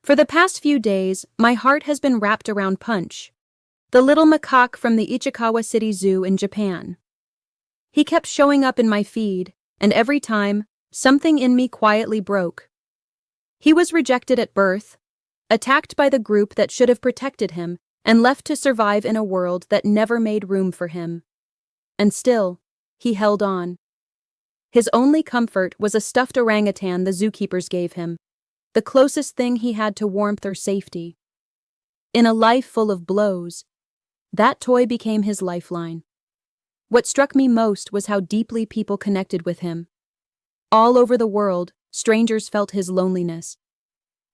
For the past few days, my heart has been wrapped around Punch, the little macaque from the Ichikawa City Zoo in Japan. He kept showing up in my feed, and every time, something in me quietly broke. He was rejected at birth, attacked by the group that should have protected him, and left to survive in a world that never made room for him. And still, he held on. His only comfort was a stuffed orangutan the zookeepers gave him, the closest thing he had to warmth or safety. In a life full of blows, that toy became his lifeline. What struck me most was how deeply people connected with him. All over the world, strangers felt his loneliness.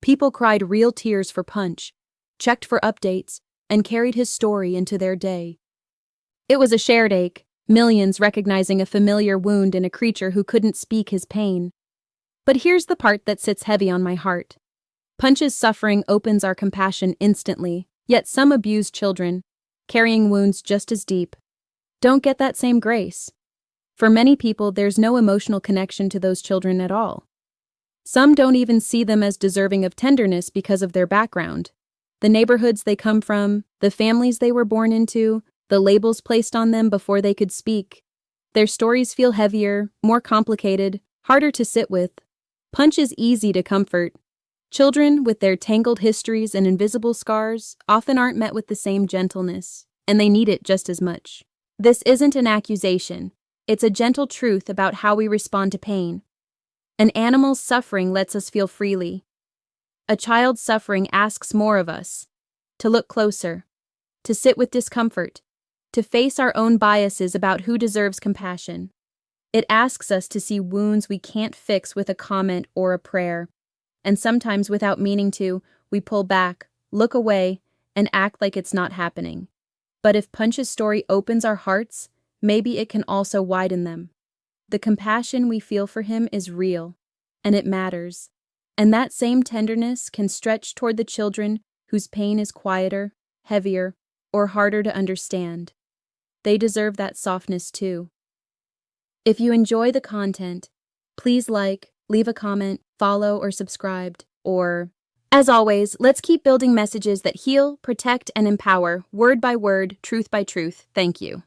People cried real tears for Punch, checked for updates, and carried his story into their day. It was a shared ache, millions recognizing a familiar wound in a creature who couldn't speak his pain. But here's the part that sits heavy on my heart. Punch's suffering opens our compassion instantly, yet some abused children, carrying wounds just as deep, don't get that same grace. For many people, there's no emotional connection to those children at all. Some don't even see them as deserving of tenderness because of their background. The neighborhoods they come from, the families they were born into, the labels placed on them before they could speak. Their stories feel heavier, more complicated, harder to sit with. Punch is easy to comfort. Children, with their tangled histories and invisible scars, often aren't met with the same gentleness, and they need it just as much. This isn't an accusation. It's a gentle truth about how we respond to pain. An animal's suffering lets us feel freely. A child's suffering asks more of us. To look closer, to sit with discomfort, to face our own biases about who deserves compassion. It asks us to see wounds we can't fix with a comment or a prayer. And sometimes, without meaning to, we pull back, look away, and act like it's not happening. But if Punch's story opens our hearts, maybe it can also widen them. The compassion we feel for him is real, and it matters. And that same tenderness can stretch toward the children whose pain is quieter, heavier, or harder to understand. They deserve that softness too. If you enjoy the content, please like, leave a comment, follow, or subscribe, or, as always, let's keep building messages that heal, protect, and empower, word by word, truth by truth. Thank you.